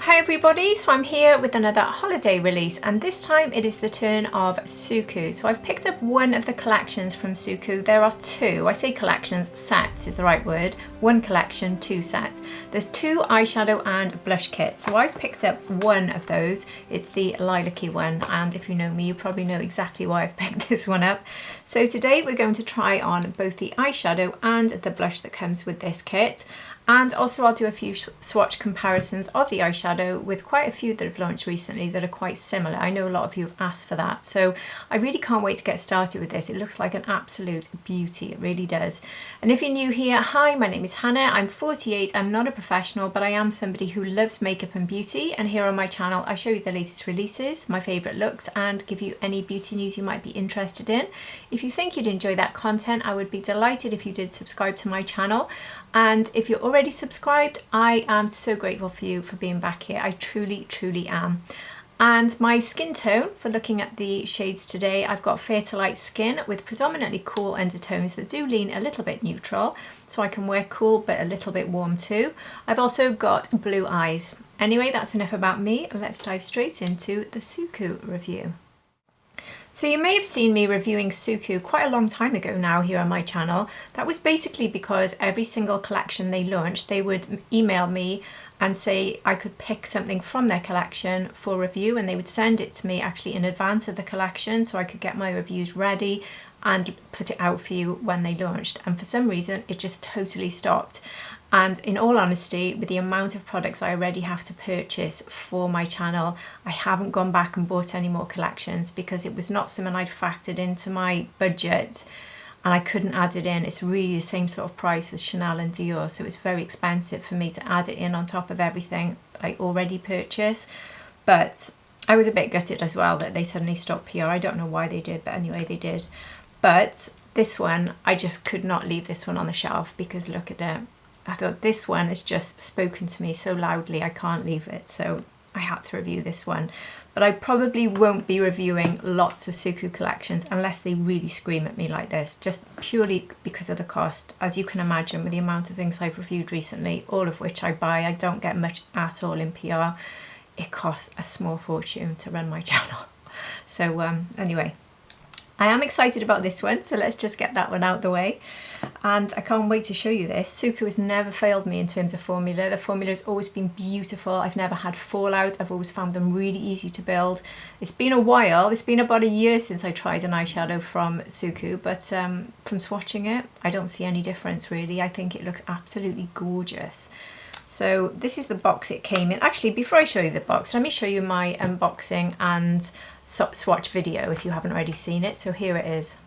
Hi everybody, so I'm here with another holiday release and this time it is the turn of SUQQU. So I've picked up one of the collections from SUQQU. There are two, I say collections, sets is the right word. One collection, two sets. There's two eyeshadow and blush kits. So I've picked up one of those. It's the lilac-y one, and if you know me, you probably know exactly why I've picked this one up. So today we're going to try on both the eyeshadow and the blush that comes with this kit. And also I'll do a few swatch comparisons of the eyeshadow with quite a few that have launched recently that are quite similar. I know a lot of you have asked for that, so I really can't wait to get started with this. It looks like an absolute beauty, it really does. And if you're new here, hi, my name is Hannah, I'm 48, I'm not a professional, but I am somebody who loves makeup and beauty, and here on my channel I show you the latest releases, my favourite looks, and give you any beauty news you might be interested in. If you think you'd enjoy that content, I would be delighted if you did subscribe to my channel. And if you're already subscribed, I am so grateful for you for being back here. I truly, truly am. And my skin tone, for looking at the shades today, I've got fair to light skin with predominantly cool undertones that do lean a little bit neutral, so I can wear cool but a little bit warm too. I've also got blue eyes. Anyway, that's enough about me. Let's dive straight into the SUQQU review. So you may have seen me reviewing SUQQU quite a long time ago now here on my channel. That was basically because every single collection they launched, they would email me and say I could pick something from their collection for review, and they would send it to me actually in advance of the collection so I could get my reviews ready and put it out for you when they launched. And for some reason it just totally stopped. And in all honesty, with the amount of products I already have to purchase for my channel, I haven't gone back and bought any more collections because it was not something I'd factored into my budget and I couldn't add it in. It's really the same sort of price as Chanel and Dior, so it's very expensive for me to add it in on top of everything I already purchased. But I was a bit gutted as well that they suddenly stopped PR. I don't know why they did, but anyway, they did. But this one, I just could not leave this one on the shelf because look at it. I thought this one has just spoken to me so loudly I can't leave it, so I had to review this one. But I probably won't be reviewing lots of SUQQU collections unless they really scream at me like this, just purely because of the cost. As you can imagine, with the amount of things I've reviewed recently, all of which I buy, I don't get much at all in PR. It costs a small fortune to run my channel. So anyway, I am excited about this one, so let's just get that one out the way. And I can't wait to show you this. SUQQU has never failed me in terms of formula. The formula has always been beautiful. I've never had fallout. I've always found them really easy to build. It's been a while. It's been about a year since I tried an eyeshadow from SUQQU, but from swatching it, I don't see any difference really. I think it looks absolutely gorgeous. So this is the box it came in. Actually, before I show you the box, let me show you my unboxing and swatch video if you haven't already seen it. So here it is.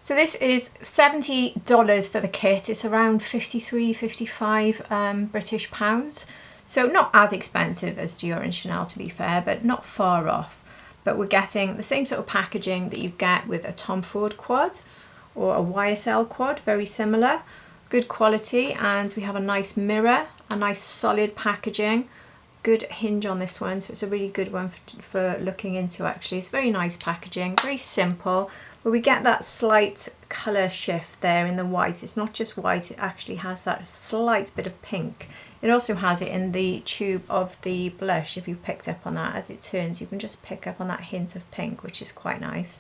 So this is $70 for the kit. It's around 53, 55 British pounds. So not as expensive as Dior and Chanel, to be fair, but not far off. But we're getting the same sort of packaging that you get with a Tom Ford quad or a YSL quad, very similar. Good quality, and we have a nice mirror, a nice solid packaging. Good hinge on this one, so it's a really good one for looking into actually. It's very nice packaging, very simple. But we get that slight colour shift there in the white. It's not just white, it actually has that slight bit of pink. It also has it in the tube of the blush. If you picked up on that, as it turns, you can just pick up on that hint of pink, which is quite nice.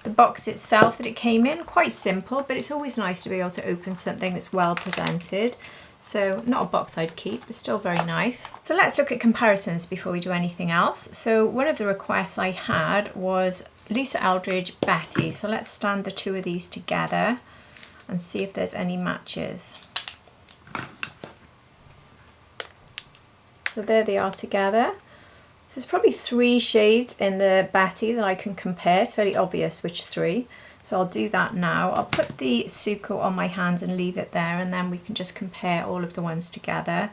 The box itself that it came in, quite simple, but it's always nice to be able to open something that's well presented. So not a box I'd keep, but still very nice. So let's look at comparisons before we do anything else. So one of the requests I had was Lisa Eldridge, Betty. So let's stand the two of these together and see if there's any matches. So there they are together. There's probably 3 shades in the Betty that I can compare. It's very obvious which 3. So I'll do that now. I'll put the SUQQU on my hands and leave it there, and then we can just compare all of the ones together.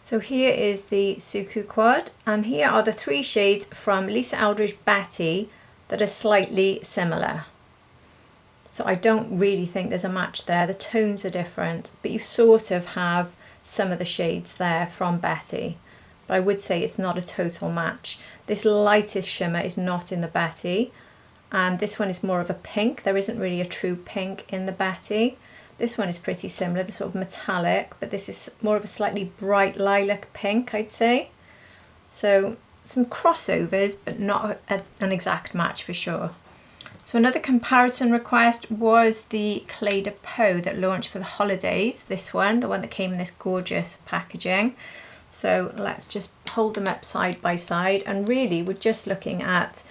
So here is the SUQQU Quad, and here are the 3 shades from Lisa Eldridge Betty that are slightly similar. So I don't really think there's a match there. The tones are different, but you sort of have some of the shades there from Betty. But I would say it's not a total match. This lightest shimmer is not in the Betty, and this one is more of a pink. There isn't really a true pink in the Betty. This one is pretty similar, the sort of metallic, but this is more of a slightly bright lilac pink, I'd say. So some crossovers, but not an exact match for sure. So another comparison request was the Clé de Peau that launched for the holidays. This one, the one that came in this gorgeous packaging. So let's just hold them up side by side, and really we're just looking at,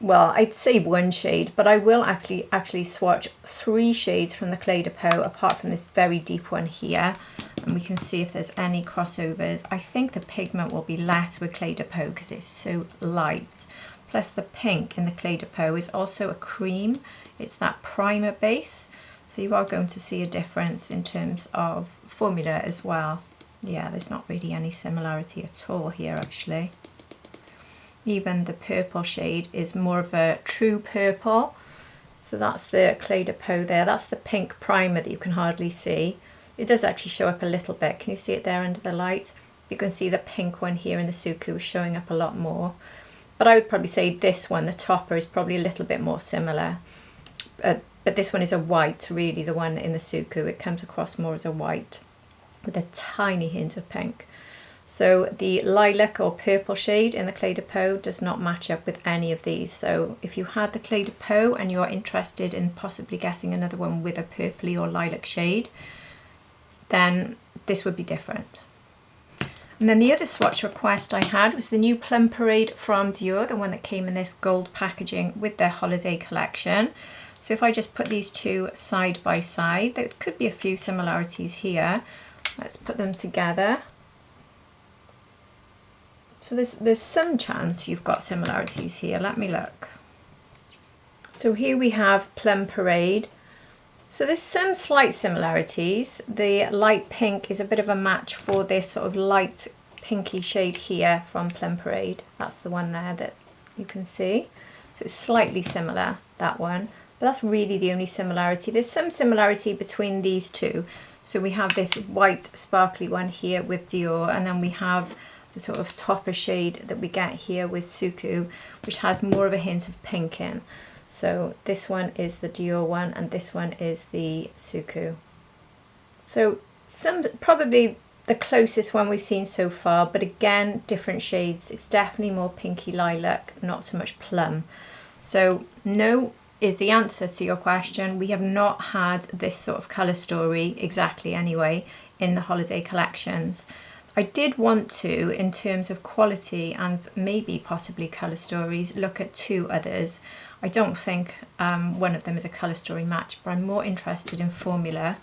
well, I'd say 1 shade, but I will actually swatch 3 shades from the Clé de Peau apart from this very deep one here, and we can see if there's any crossovers. I think the pigment will be less with Clé de Peau because it's so light. Plus the pink in the Clé de Peau is also a cream. It's that primer base, so you are going to see a difference in terms of formula as well. Yeah, there's not really any similarity at all here actually. Even the purple shade is more of a true purple. So that's the Clé de Peau there. That's the pink primer that you can hardly see. It does actually show up a little bit. Can you see it there under the light? You can see the pink one here in the SUQQU is showing up a lot more. But I would probably say this one, the topper, is probably a little bit more similar. But this one is a white, really, the one in the SUQQU. It comes across more as a white with a tiny hint of pink. So the lilac or purple shade in the Clé de Peau does not match up with any of these. So if you had the Clé de Peau and you're interested in possibly getting another one with a purpley or lilac shade, then this would be different. And then the other swatch request I had was the new Plum Parade from Dior, the one that came in this gold packaging with their holiday collection. So if I just put these 2 side by side, there could be a few similarities here. Let's put them together. So there's some chance you've got similarities here. Let me look. So here we have Plum Parade. So there's some slight similarities. The light pink is a bit of a match for this sort of light pinky shade here from Plum Parade. That's the one there that you can see. So it's slightly similar, that one. But that's really the only similarity. There's some similarity between these 2. So we have this white sparkly one here with Dior, and then we have the sort of topper shade that we get here with SUQQU, which has more of a hint of pink in. So this one is the Dior one, and this one is the SUQQU. So probably the closest one we've seen so far, but again, different shades. It's definitely more pinky lilac, not so much plum. So no is the answer to your question. We have not had this sort of colour story exactly anyway in the holiday collections. I did want to, in terms of quality and maybe possibly colour stories, look at 2 others. I don't think one of them is a colour story match, but I'm more interested in formula.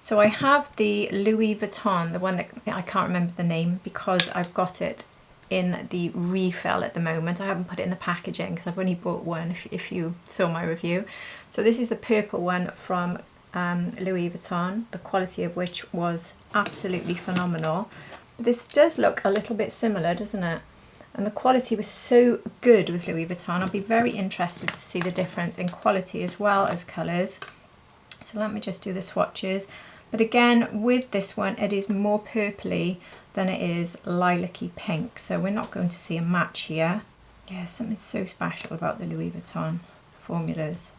So I have the Louis Vuitton, the one that I can't remember the name because I've got it in the refill at the moment. I haven't put it in the packaging because I've only bought one, if you saw my review. So this is the purple one from Louis Vuitton, the quality of which was absolutely phenomenal. This does look a little bit similar, doesn't it? And the quality was so good with Louis Vuitton. I'll be very interested to see the difference in quality as well as colours. So let me just do the swatches. But again, with this one, it is more purpley than it is lilac-y pink. So we're not going to see a match here. Yeah, something so special about the Louis Vuitton formulas.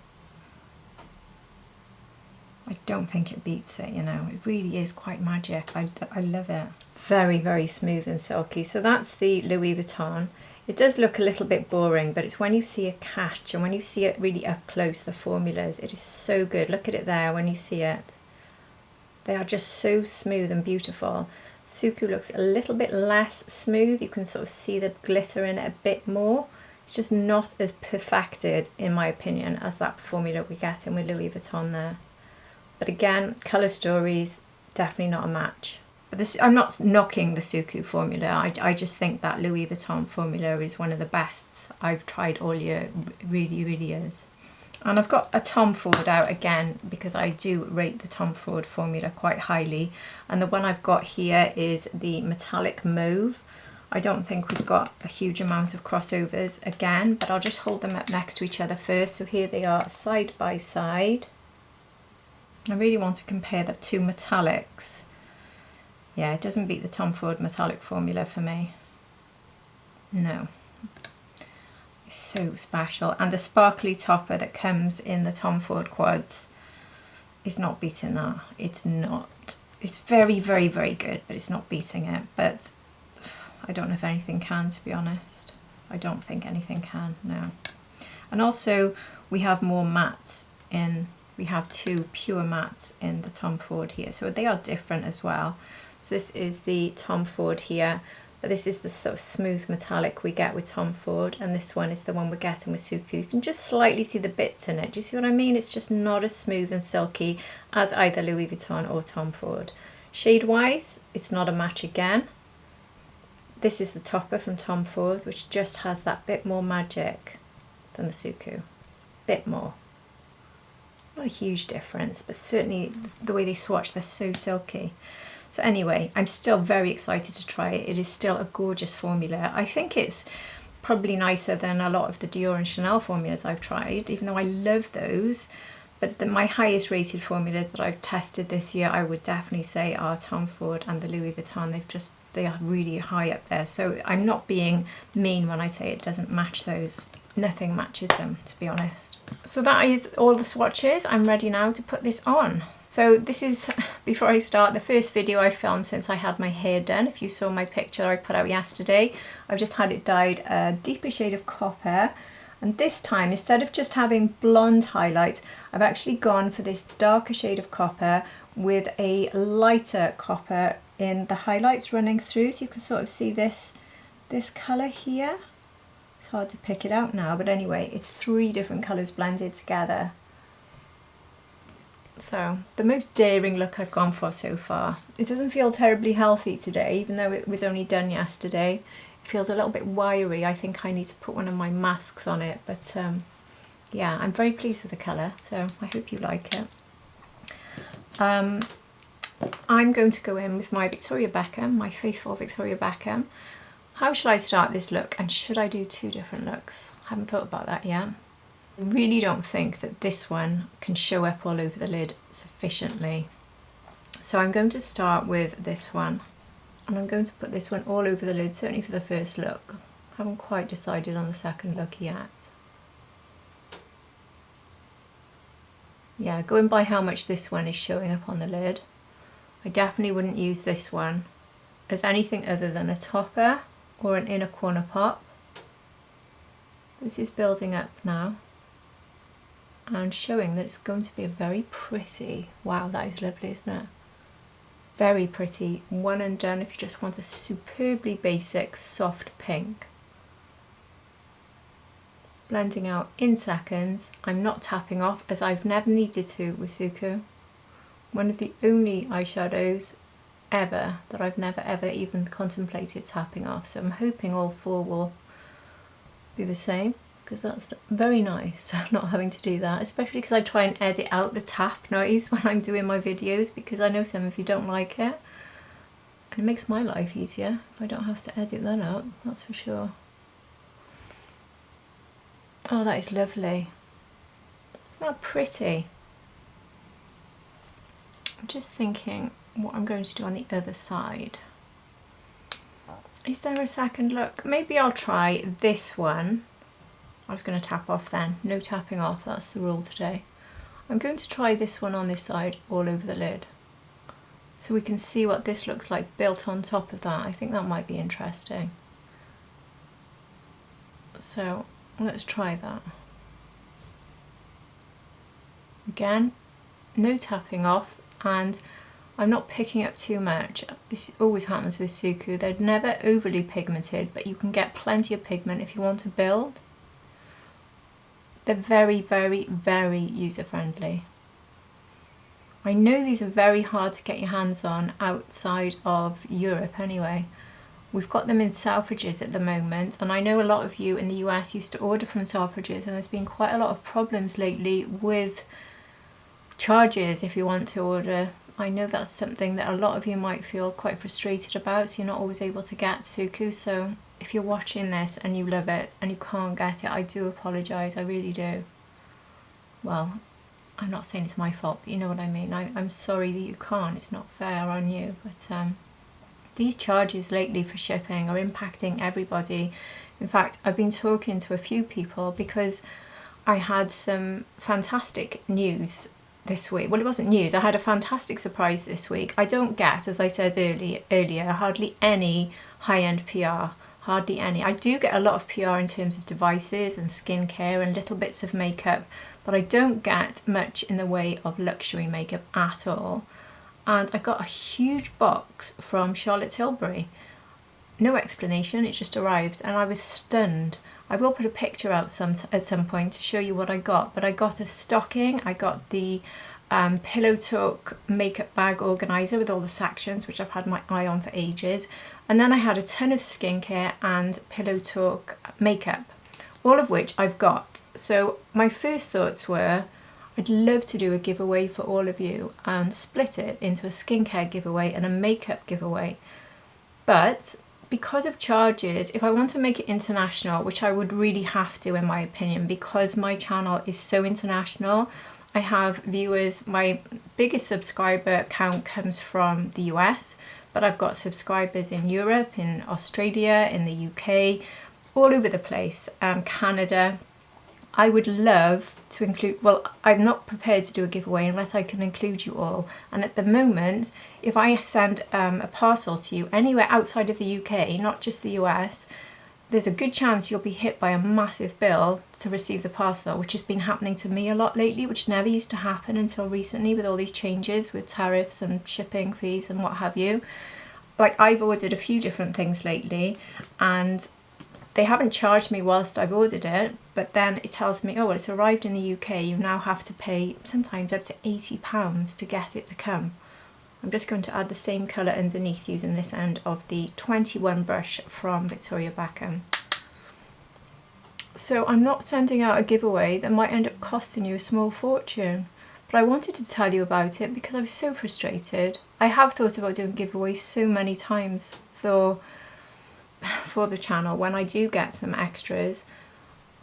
I don't think it beats it, you know. It really is quite magic. I love it. Very, very smooth and silky. So that's the Louis Vuitton. It does look a little bit boring, but it's when you see a catch and when you see it really up close, the formulas, it is so good. Look at it there when you see it. They are just so smooth and beautiful. SUQQU looks a little bit less smooth. You can sort of see the glitter in it a bit more. It's just not as perfected, in my opinion, as that formula we get in with Louis Vuitton there. But again, colour stories, definitely not a match. But this, I'm not knocking the SUQQU formula. I just think that Louis Vuitton formula is one of the best I've tried all year. It really, really is. And I've got a Tom Ford out again because I do rate the Tom Ford formula quite highly. And the one I've got here is the metallic mauve. I don't think we've got a huge amount of crossovers again, but I'll just hold them up next to each other first. So here they are side by side. I really want to compare the two metallics. Yeah, it doesn't beat the Tom Ford metallic formula for me. No. So special, and the sparkly topper that comes in the Tom Ford quads is not beating that. It's not. It's very, very, very good, but it's not beating it. But I don't know if anything can, to be honest. I don't think anything can, no. And also we have more mattes in, we have 2 pure mattes in the Tom Ford here, so they are different as well. So this is the Tom Ford here. But this is the sort of smooth metallic we get with Tom Ford, and this one is the one we're getting with SUQQU. You can just slightly see the bits in it. Do you see what I mean? It's just not as smooth and silky as either Louis Vuitton or Tom Ford. Shade wise, it's not a match again. This is the topper from Tom Ford, which just has that bit more magic than the SUQQU. Bit more. Not a huge difference, but certainly the way they swatch, they're so silky. So anyway, I'm still very excited to try it. It is still a gorgeous formula. I think it's probably nicer than a lot of the Dior and Chanel formulas I've tried, even though I love those. But my highest rated formulas that I've tested this year, I would definitely say are Tom Ford and the Louis Vuitton. They are really high up there. So I'm not being mean when I say it doesn't match those. Nothing matches them, to be honest. So that is all the swatches. I'm ready now to put this on. So this is, before I start, the first video I filmed since I had my hair done. If you saw my picture I put out yesterday, I've just had it dyed a deeper shade of copper. And this time, instead of just having blonde highlights, I've actually gone for this darker shade of copper with a lighter copper in the highlights running through. So you can sort of see this colour here. It's hard to pick it out now, but anyway, it's 3 different colours blended together. So the most daring look I've gone for so far. It doesn't feel terribly healthy today, even though it was only done yesterday. It feels a little bit wiry. I think I need to put one of my masks on it, but yeah, I'm very pleased with the colour, so I hope you like it. I'm going to go in with my Victoria Beckham, my faithful Victoria Beckham. How should I start this look, and should I do 2 different looks? I haven't thought about that yet. I really don't think that this one can show up all over the lid sufficiently. So I'm going to start with this one, and I'm going to put this one all over the lid, certainly for the first look. I haven't quite decided on the second look yet. Yeah, going by how much this one is showing up on the lid, I definitely wouldn't use this one as anything other than a topper or an inner corner pop. This is building up now and showing that it's going to be a very pretty, wow, that is lovely, isn't it? Very pretty, one and done if you just want a superbly basic soft pink. Blending out in seconds. I'm not tapping off, as I've never needed to with SUQQU. One of the only eyeshadows ever that I've never ever even contemplated tapping off, so I'm hoping all 4 will be the same, because that's very nice not having to do that, especially because I try and edit out the tap noise when I'm doing my videos, because I know some of you don't like it, and it makes my life easier if I don't have to edit that out, that's for sure. Oh, that is lovely. Isn't that pretty? I'm just thinking what I'm going to do on the other side. Is there a second look? Maybe I'll try this one. I was going to tap off then. No tapping off, that's the rule today. I'm going to try this one on this side all over the lid, so we can see what this looks like built on top of that. I think that might be interesting. So let's try that. Again, no tapping off, and I'm not picking up too much. This always happens with SUQQU. They're never overly pigmented, but you can get plenty of pigment if you want to build. They're very, very, very user-friendly. I know these are very hard to get your hands on outside of Europe anyway. We've got them in Selfridges at the moment, and I know a lot of you in the US used to order from Selfridges, and there's been quite a lot of problems lately with charges if you want to order. I know that's something that a lot of you might feel quite frustrated about, so you're not always able to get SUQQU. So if you're watching this and you love it and you can't get it, I do apologise, I really do. Well, I'm not saying it's my fault, but you know what I mean. I'm sorry that you can't, it's not fair on you, but these charges lately for shipping are impacting everybody. In fact, I've been talking to a few people because I had some fantastic news this week. Well, it wasn't news, I had a fantastic surprise this week. I don't get, as I said earlier, hardly any high-end PR, hardly any. I do get a lot of PR in terms of devices and skincare and little bits of makeup, but I don't get much in the way of luxury makeup at all. And I got a huge box from Charlotte Tilbury. No explanation, it just arrived and I was stunned. I will put a picture out at some point to show you what I got, but I got a stocking, I got the Pillow Talk makeup bag organizer with all the sections, which I've had my eye on for ages, and then I had a ton of skincare and Pillow Talk makeup, all of which I've got. So my first thoughts were, I'd love to do a giveaway for all of you and split it into a skincare giveaway and a makeup giveaway. But because of charges, if I want to make it international, which I would really have to in my opinion, because my channel is so international, I have viewers, my biggest subscriber count comes from the US, but I've got subscribers in Europe, in Australia, in the UK, all over the place, Canada. I would love to include, well, I'm not prepared to do a giveaway unless I can include you all. And at the moment, if I send a parcel to you anywhere outside of the UK, not just the US, there's a good chance you'll be hit by a massive bill to receive the parcel, which has been happening to me a lot lately, which never used to happen until recently with all these changes with tariffs and shipping fees and what have you. Like, I've ordered a few different things lately and they haven't charged me whilst I've ordered it, but then it tells me, oh, well, it's arrived in the UK, you now have to pay sometimes up to £80 to get it to come. I'm just going to add the same colour underneath using this end of the 21 brush from Victoria Beckham. So I'm not sending out a giveaway that might end up costing you a small fortune, but I wanted to tell you about it because I was so frustrated. I have thought about doing giveaways so many times for the channel when I do get some extras.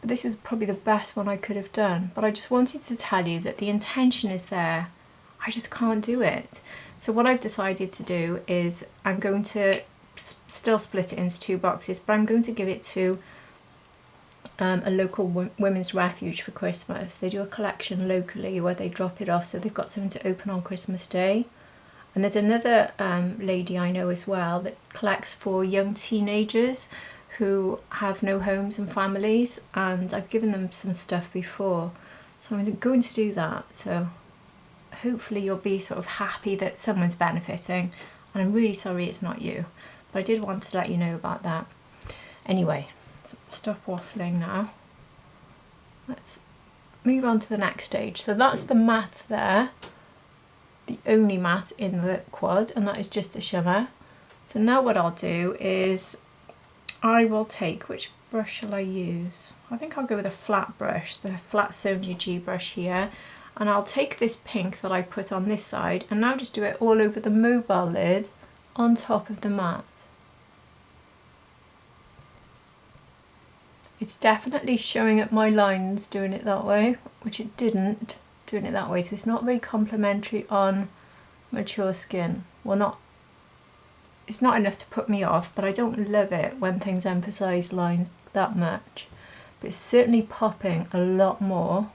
But this was probably the best one I could have done, but I just wanted to tell you that the intention is there, I just can't do it. So what I've decided to do is I'm going to still split it into two boxes, but I'm going to give it to a local women's refuge for Christmas. They do a collection locally where they drop it off, so they've got something to open on Christmas Day. And there's another lady I know as well that collects for young teenagers who have no homes and families, and I've given them some stuff before, so I'm going to do that. So hopefully you'll be sort of happy that someone's benefiting, and I'm really sorry it's not you, but I did want to let you know about that. Anyway, stop waffling now. Let's move on to the next stage. So that's the matte there, the only matte in the quad, and that is just the shimmer. So now what I'll do is I will take, which brush shall I use? I think I'll go with a flat brush, the flat Sonia G brush here, and I'll take this pink that I put on this side and now just do it all over the mobile lid on top of the matte. It's definitely showing up my lines doing it that way, which it didn't doing it that way, so it's not very complimentary on mature skin. Well, it's not enough to put me off, but I don't love it when things emphasise lines that much. But it's certainly popping a lot more,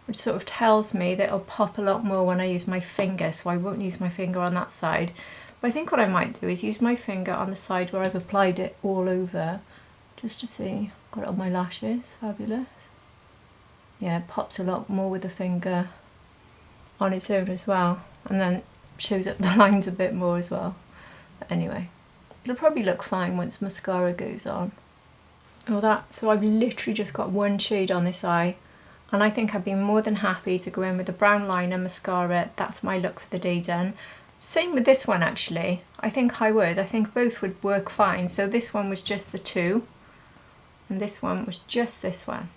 which sort of tells me that it'll pop a lot more when I use my finger, so I won't use my finger on that side. But I think what I might do is use my finger on the side where I've applied it all over, just to see. Got it on my lashes, fabulous. Yeah, it pops a lot more with the finger on its own as well, and then shows up the lines a bit more as well. But anyway, it'll probably look fine once mascara goes on. Oh, so I've literally just got one shade on this eye, And I think I'd be more than happy to go in with a brown liner, mascara. That's my look for the day done. Same with this one actually. I think I would. I think both would work fine. So this one was just the 2 and this one was just this one.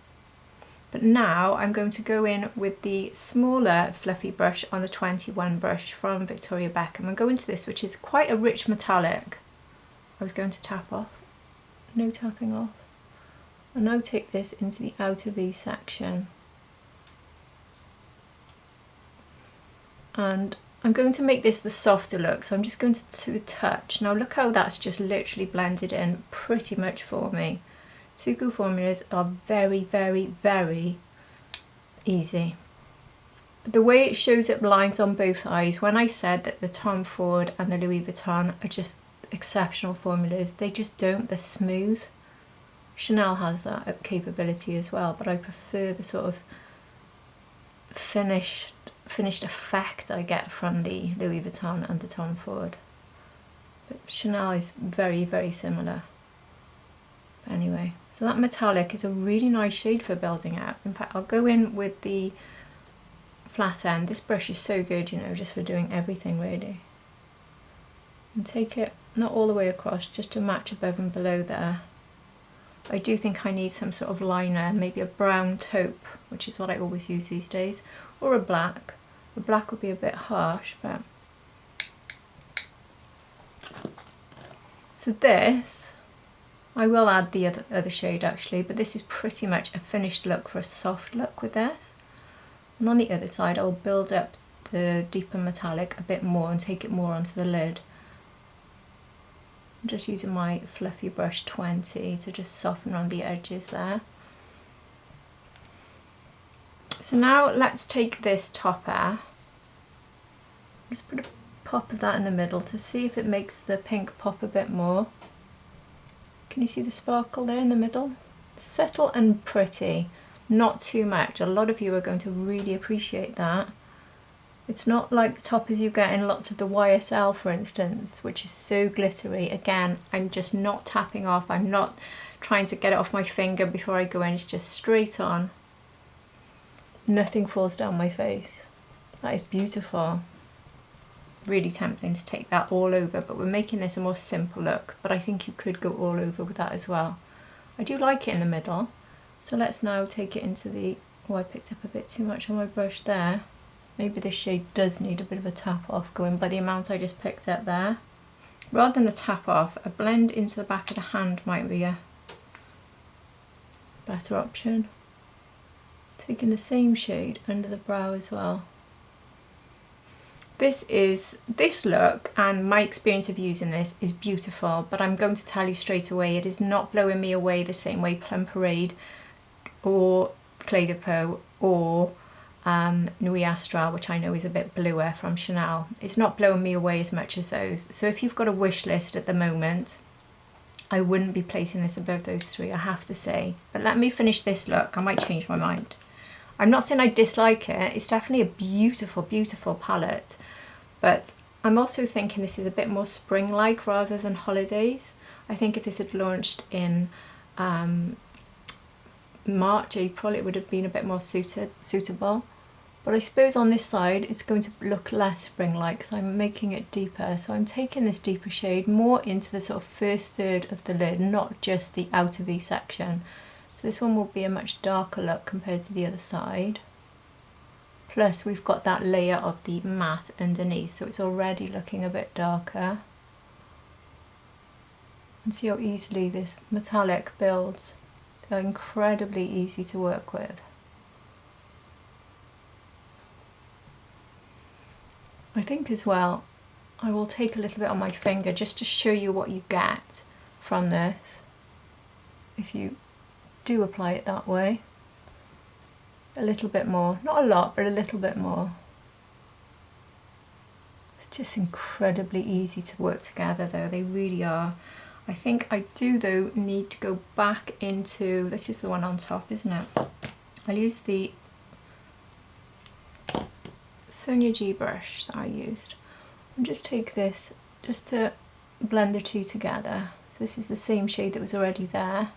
But now I'm going to go in with the smaller fluffy brush on the 21 brush from Victoria Beckham and go into this, which is quite a rich metallic. I was going to tap off. No tapping off. And now take this into the outer V section. And I'm going to make this the softer look, so I'm just going to touch. Now look how that's just literally blended in pretty much for me. SUQQU formulas are very, very, very easy. But the way it shows up lines on both eyes, when I said that the Tom Ford and the Louis Vuitton are just exceptional formulas, they just don't, they're smooth. Chanel has that capability as well, but I prefer the sort of finished effect I get from the Louis Vuitton and the Tom Ford. But Chanel is very, very similar. But anyway, so that metallic is a really nice shade for building out. In fact, I'll go in with the flat end. This brush is so good, you know, just for doing everything really. And take it not all the way across, just to match above and below there. I do think I need some sort of liner, maybe a brown taupe, which is what I always use these days, or a black. The black would be a bit harsh, but... So this, I will add the other shade actually, but this is pretty much a finished look for a soft look with this. And on the other side I'll build up the deeper metallic a bit more and take it more onto the lid. I'm just using my fluffy brush 20 to just soften around the edges there. So now let's take this topper, just put a pop of that in the middle to see if it makes the pink pop a bit more. Can you see the sparkle there in the middle? Subtle and pretty, not too much. A lot of you are going to really appreciate that. It's not like the toppers you get in lots of the YSL, for instance, which is so glittery. Again, I'm just not tapping off. I'm not trying to get it off my finger before I go in. It's just straight on. Nothing falls down my face. That is beautiful. Really tempting to take that all over, but we're making this a more simple look. But I think you could go all over with that as well. I do like it in the middle. So let's now take it into the... Oh, I picked up a bit too much on my brush there. Maybe this shade does need a bit of a tap off, going by the amount I just picked up there. Rather than a tap off, a blend into the back of the hand might be a better option. Taking the same shade under the brow as well. This look, and my experience of using this is beautiful, but I'm going to tell you straight away, it is not blowing me away the same way Plum Parade or Clé de Peau or Nuit Astral, which I know is a bit bluer from Chanel. It's not blowing me away as much as those. So if you've got a wish list at the moment, I wouldn't be placing this above those three, I have to say. But let me finish this look. I might change my mind. I'm not saying I dislike it. It's definitely a beautiful, beautiful palette. But I'm also thinking this is a bit more spring-like rather than holidays. I think if this had launched in March, April, it would have been a bit more suitable. But I suppose on this side it's going to look less spring-like because I'm making it deeper. So I'm taking this deeper shade more into the sort of first third of the lid, not just the outer V section. So this one will be a much darker look compared to the other side. Plus we've got that layer of the matte underneath, so it's already looking a bit darker. And see how easily this metallic builds. They're incredibly easy to work with. I think as well, I will take a little bit on my finger just to show you what you get from this if you do apply it that way. A little bit more, not a lot, but a little bit more. It's just incredibly easy to work together though, they really are. I think I do though need to go back into, this is the one on top, isn't it? I'll use the Sonia G brush that I used and just take this just to blend the two together. So this is the same shade that was already there.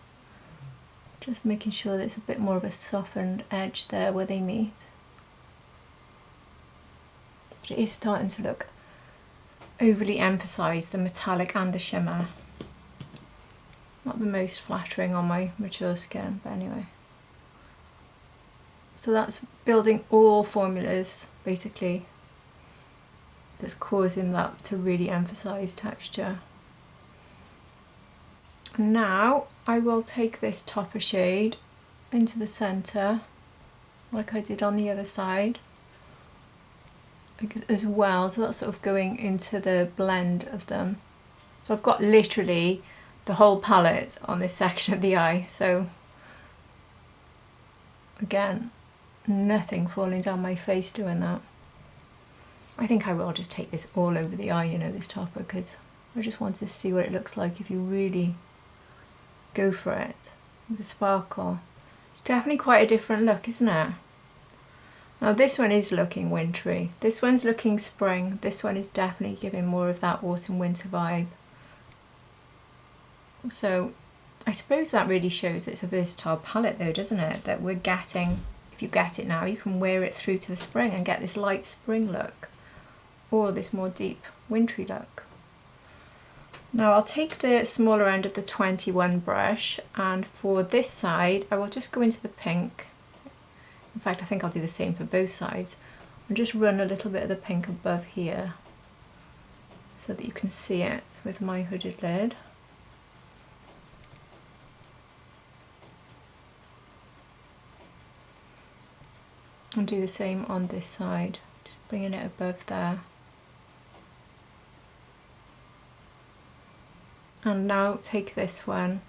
Just making sure there's a bit more of a softened edge there where they meet. But it is starting to look overly emphasised, the metallic and the shimmer. Not the most flattering on my mature skin, but anyway. So that's building all formulas, basically, that's causing that to really emphasise texture. And now I will take this topper shade into the centre, like I did on the other side as well, so that's sort of going into the blend of them. So I've got literally the whole palette on this section of the eye, so again, nothing falling down my face doing that. I think I will just take this all over the eye, you know, this topper, because I just want to see what it looks like if you really go for it with the sparkle. It's definitely quite a different look, isn't it? Now this one is looking wintry, this one's looking spring, this one is definitely giving more of that autumn winter vibe. So I suppose that really shows it's a versatile palette though, doesn't it? That we're getting, if you get it now, you can wear it through to the spring and get this light spring look or this more deep wintry look. Now I'll take the smaller end of the 21 brush, and for this side I will just go into the pink. In fact, I think I'll do the same for both sides, and just run a little bit of the pink above here so that you can see it with my hooded lid. And do the same on this side, just bringing it above there. And now take this one,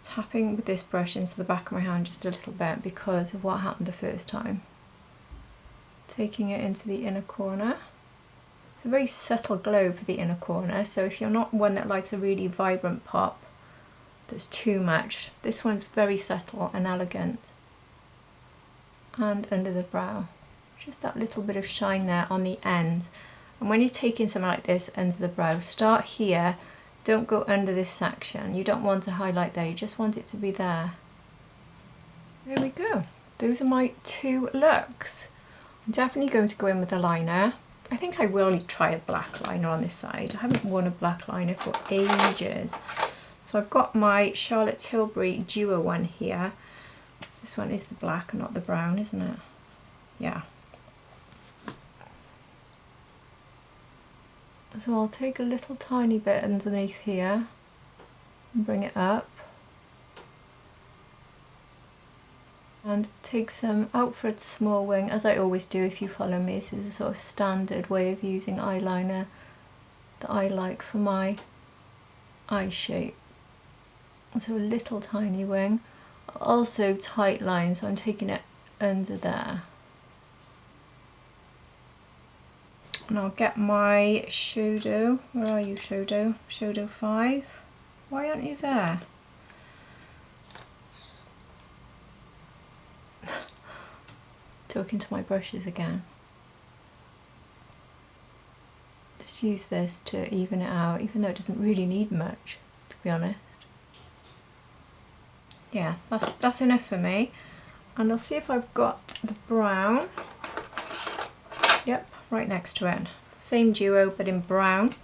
tapping with this brush into the back of my hand just a little bit because of what happened the first time. Taking it into the inner corner. It's a very subtle glow for the inner corner, so if you're not one that likes a really vibrant pop that's too much, this one's very subtle and elegant. And under the brow, just that little bit of shine there on the end. And when you're taking something like this under the brow, start here. Don't go under this section. You don't want to highlight there, you just want it to be there. There we go. Those are my two looks. I'm definitely going to go in with a liner. I think I will try a black liner on this side. I haven't worn a black liner for ages. So I've got my Charlotte Tilbury Duo one here. This one is the black and not the brown, isn't it? Yeah. So I'll take a little tiny bit underneath here and bring it up. And take some Alfred Small Wing, as I always do if you follow me. This is a sort of standard way of using eyeliner that I like for my eye shape. So a little tiny wing. Also tight line, so I'm taking it under there. And I'll get my Shadow. Where are you, Shadow? Shadow 5. Why aren't you there? Talking to my brushes again. Just use this to even it out, even though it doesn't really need much, to be honest. Yeah, that's enough for me. And I'll see if I've got the brown. Yep, right next to it. Same duo but in brown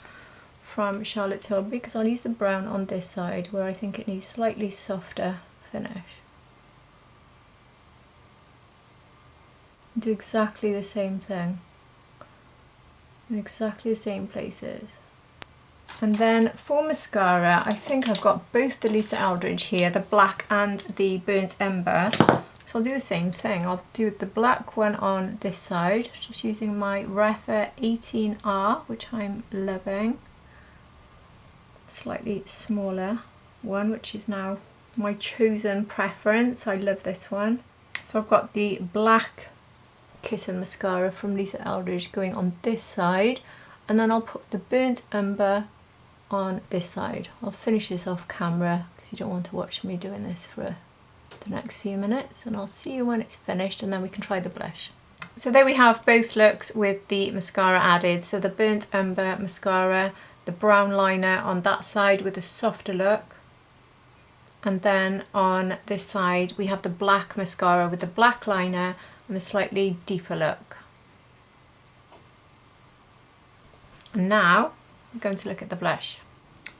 from Charlotte Tilbury, because I'll use the brown on this side where I think it needs slightly softer finish. Do exactly the same thing in exactly the same places. And then for mascara, I think I've got both the Lisa Eldridge here, the black and the burnt umber. So I'll do the same thing. I'll do the black one on this side, just using my Refa 18R, which I'm loving. Slightly smaller one, which is now my chosen preference. I love this one. So I've got the black Kiss and mascara from Lisa Eldridge going on this side, and then I'll put the burnt umber on this side. I'll finish this off camera because you don't want to watch me doing this for the next few minutes, and I'll see you when it's finished and then we can try the blush. So there we have both looks with the mascara added. So the burnt umber mascara, the brown liner on that side with a softer look, And then on this side we have the black mascara with the black liner and the slightly deeper look. And now I'm going to look at the blush.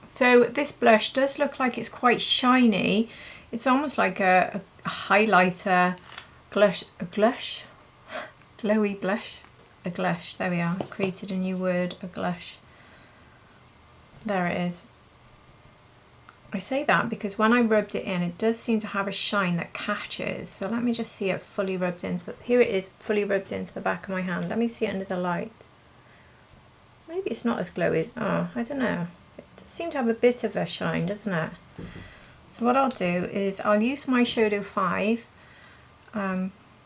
So this blush does look like it's quite shiny. It's almost like a highlighter glowy blush. A glush, there we are, created a new word, a glush. There it is. I say that because when I rubbed it in, it does seem to have a shine that catches. So let me just see it fully rubbed into here it is, fully rubbed into the back of my hand. Let me see it under the light. Maybe it's not as glowy. Oh, I don't know. It seems to have a bit of a shine, doesn't it? So what I'll do is I'll use my Eyeshadow 5,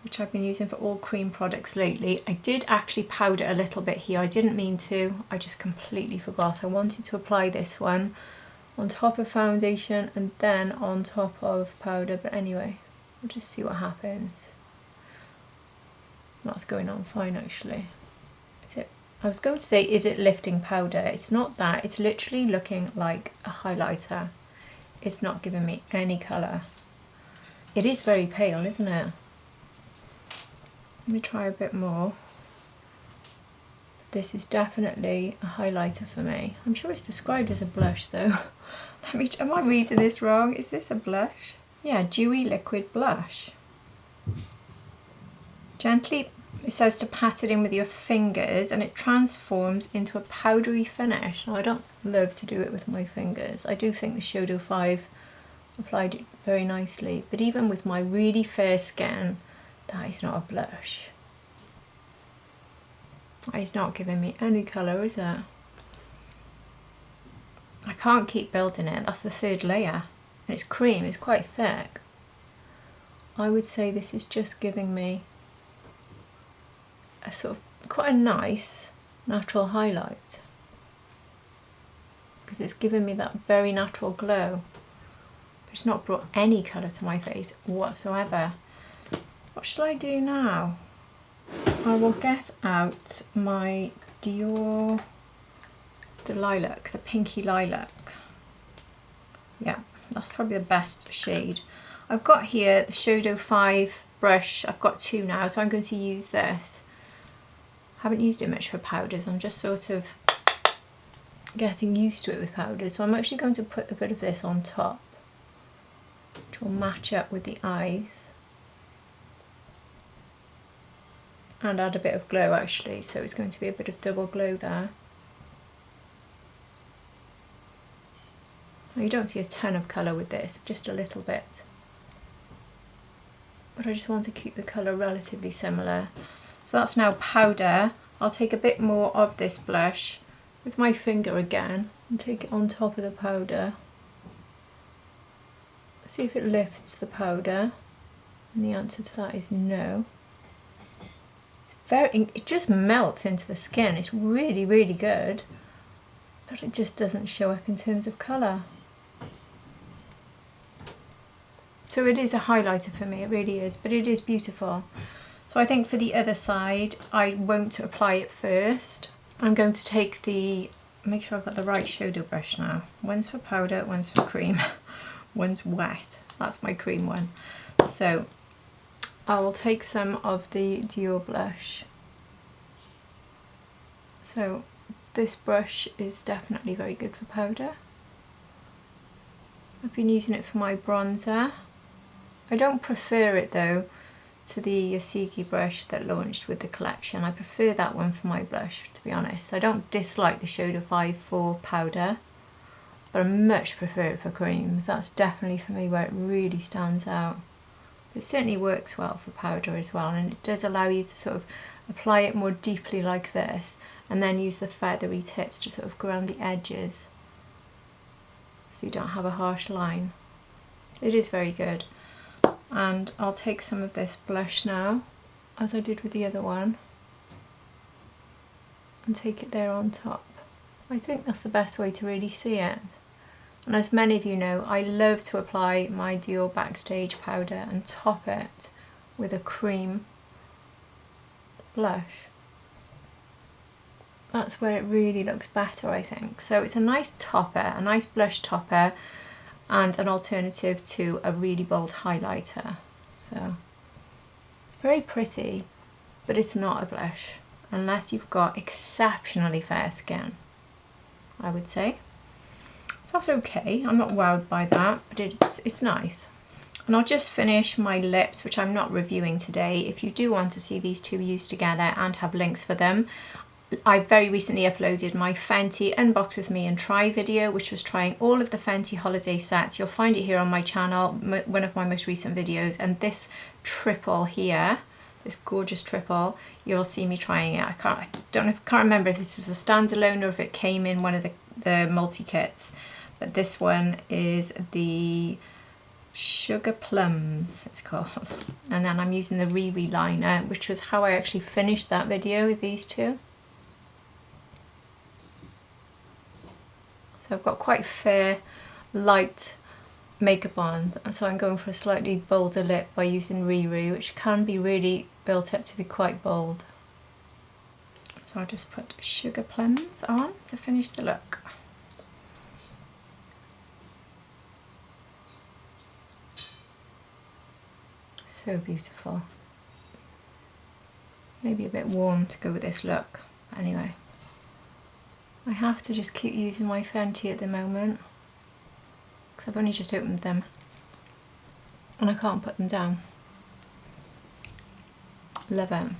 which I've been using for all cream products lately. I did actually powder a little bit here. I didn't mean to. I just completely forgot. I wanted to apply this one on top of foundation and then on top of powder, but anyway, we'll just see what happens. That's going on fine actually. Is it? I was going to say, is it lifting powder? It's not that. It's literally looking like a highlighter. It's not giving me any colour. It is very pale, isn't it? Let me try a bit more. This is definitely a highlighter for me. I'm sure it's described as a blush though. Am I reading this wrong? Is this a blush? Yeah, dewy liquid blush. Gently, it says to pat it in with your fingers and it transforms into a powdery finish. Now, I don't love to do it with my fingers. I do think the Eyeshadow 5 applied it very nicely, but even with my really fair skin, that is not a blush. It's not giving me any colour, is it? I can't keep building it. That's the third layer. And it's cream, it's quite thick. I would say this is just giving me a sort of quite a nice natural highlight. Because it's giving me that very natural glow. But it's not brought any colour to my face whatsoever. What shall I do now? I will get out my Dior, the lilac, the pinky lilac. Yeah, that's probably the best shade. I've got here the Eyeshadow 5 brush. I've got two now, so I'm going to use this. I haven't used it much for powders. I'm just sort of getting used to it with powders. So I'm actually going to put a bit of this on top, which will match up with the eyes. And add a bit of glow actually, so it's going to be a bit of double glow there. Now you don't see a ton of colour with this, just a little bit. But I just want to keep the colour relatively similar. So that's now powder. I'll take a bit more of this blush with my finger again and take it on top of the powder. See if it lifts the powder. And the answer to that is no. It just melts into the skin. It's really, really good, but it just doesn't show up in terms of colour. So it is a highlighter for me, it really is, but it is beautiful. So I think for the other side, I won't apply it first. I'm going to take make sure I've got the right Eyeshadow brush now. One's for powder, one's for cream, one's wet. That's my cream one. So I will take some of the Dior blush. So this brush is definitely very good for powder. I've been using it for my bronzer. I don't prefer it though to the SUQQU brush that launched with the collection. I prefer that one for my blush, to be honest. I don't dislike the Eyeshadow 5 for powder, but I much prefer it for creams. That's definitely for me where it really stands out. It certainly works well for powder as well, and it does allow you to sort of apply it more deeply like this and then use the feathery tips to sort of go around the edges so you don't have a harsh line. It is very good. And I'll take some of this blush now, as I did with the other one, and take it there on top. I think that's the best way to really see it. And as many of you know, I love to apply my Dior Backstage powder and top it with a cream blush. That's where it really looks better, I think. So it's a nice topper, a nice blush topper. and an alternative to a really bold highlighter. So it's very pretty, but it's not a blush unless you've got exceptionally fair skin, I would say. That's okay, I'm not wowed by that, but it's nice. And I'll just finish my lips, which I'm not reviewing today. If you do want to see these two used together and have links for them, I very recently uploaded my Fenty Unbox With Me and Try video, which was trying all of the Fenty holiday sets. You'll find it here on my channel, one of my most recent videos. And this triple here, this gorgeous triple, you'll see me trying it. I can't remember if this was a standalone or if it came in one of the multi-kits. But this one is the Sugar Plums, it's called. And then I'm using the Riri liner, which was how I actually finished that video with these two. So I've got quite fair, light makeup on, and so I'm going for a slightly bolder lip by using Riri, which can be really built up to be quite bold. So I'll just put Sugar Plums on to finish the look. So beautiful. Maybe a bit warm to go with this look. Anyway, I have to just keep using my Fenty at the moment because I've only just opened them and I can't put them down. Love them.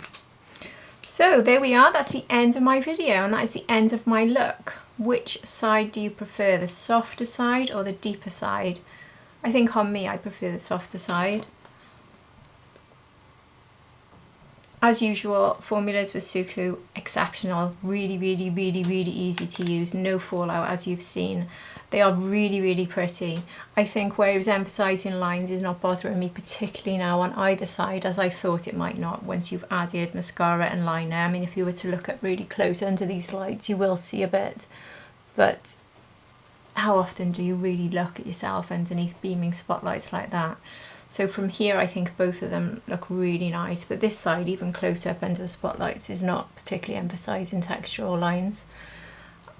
So there we are, that's the end of my video and that is the end of my look. Which side do you prefer, the softer side or the deeper side? I think on me I prefer the softer side. As usual, formulas with SUQQU, exceptional, really easy to use, no fallout as you've seen. They are really pretty. I think where it was emphasising lines is not bothering me particularly now on either side, as I thought it might not once you've added mascara and liner. I mean, if you were to look at really close under these lights, you will see a bit, but how often do you really look at yourself underneath beaming spotlights like that? So from here I think both of them look really nice, but this side, even close up under the spotlights, is not particularly emphasising textural lines.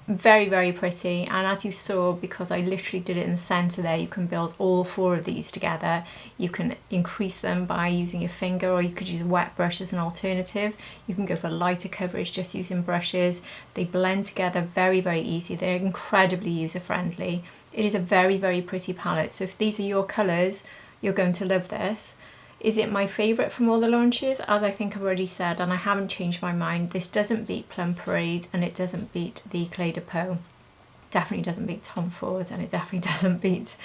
Very pretty, and as you saw, because I literally did it in the centre there, you can build all four of these together. You can increase them by using your finger, or you could use a wet brush as an alternative. You can go for lighter coverage just using brushes. They blend together very easy. They're incredibly user friendly. It is a very pretty palette, so if these are your colours, you're going to love this. Is it my favourite from all the launches? As I think I've already said, and I haven't changed my mind, this doesn't beat Plum Parade and it doesn't beat the Clé de Peau. Definitely doesn't beat Tom Ford and it definitely doesn't beat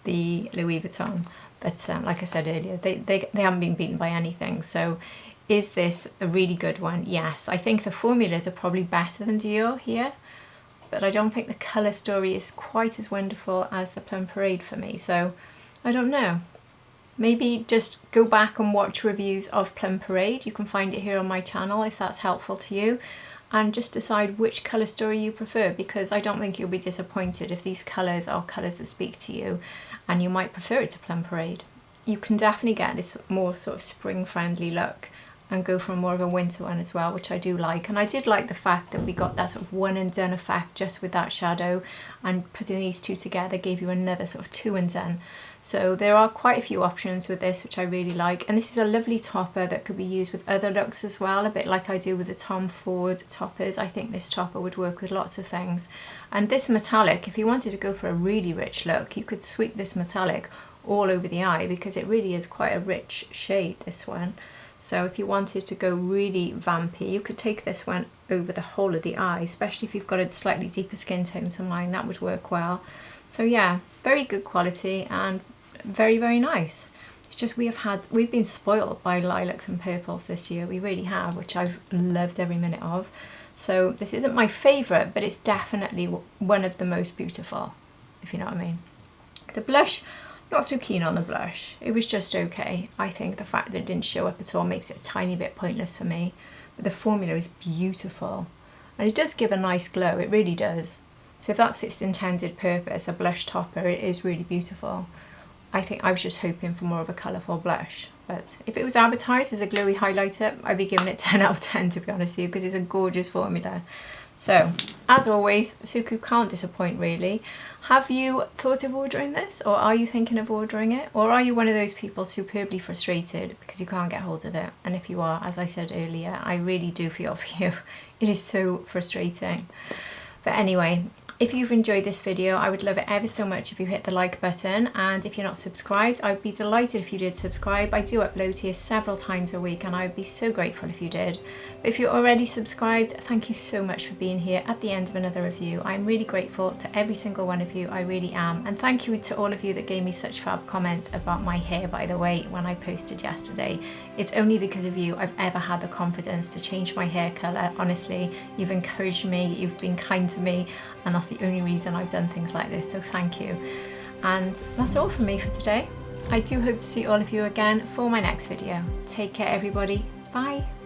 the Louis Vuitton. But like I said earlier, they haven't been beaten by anything. So is this a really good one? Yes. I think the formulas are probably better than Dior here, but I don't think the colour story is quite as wonderful as the Plum Parade for me. So I don't know. Maybe just go back and watch reviews of Plum Parade. You can find it here on my channel if that's helpful to you. And just decide which colour story you prefer, because I don't think you'll be disappointed if these colours are colours that speak to you and you might prefer it to Plum Parade. You can definitely get this more sort of spring friendly look and go for more of a winter one as well, which I do like. And I did like the fact that we got that sort of one and done effect just with that shadow, and putting these two together gave you another sort of two and done. So there are quite a few options with this, which I really like. And this is a lovely topper that could be used with other looks as well, a bit like I do with the Tom Ford toppers. I think this topper would work with lots of things. And this metallic, if you wanted to go for a really rich look, you could sweep this metallic all over the eye, because it really is quite a rich shade, this one. So if you wanted to go really vampy, you could take this one over the whole of the eye, especially if you've got a slightly deeper skin tone to mine, that would work well. So yeah, very good quality and very nice. It's just we've been spoiled by lilacs and purples this year, we really have, which I've loved every minute of. So this isn't my favourite, but it's definitely one of the most beautiful, if you know what I mean. The blush, not so keen on the blush. It was just okay. I think the fact that it didn't show up at all makes it a tiny bit pointless for me. But the formula is beautiful. And it does give a nice glow, it really does. So if that's its intended purpose, a blush topper, it is really beautiful. I think I was just hoping for more of a colourful blush. But if it was advertised as a glowy highlighter, I'd be giving it 10 out of 10 to be honest with you, because it's a gorgeous formula. So, as always, SUQQU can't disappoint really. Have you thought of ordering this, or are you thinking of ordering it? Or are you one of those people superbly frustrated because you can't get hold of it? And if you are, as I said earlier, I really do feel for you. It is so frustrating. But anyway, if you've enjoyed this video, I would love it ever so much if you hit the like button, and if you're not subscribed, I would be delighted if you did subscribe. I do upload here several times a week and I would be so grateful if you did. But if you're already subscribed, thank you so much for being here at the end of another review. I'm really grateful to every single one of you, I really am. And thank you to all of you that gave me such fab comments about my hair, by the way, when I posted yesterday. It's only because of you I've ever had the confidence to change my hair colour. Honestly, you've encouraged me, you've been kind to me, and that's the only reason I've done things like this, so thank you. And that's all from me for today. I do hope to see all of you again for my next video. Take care everybody, bye!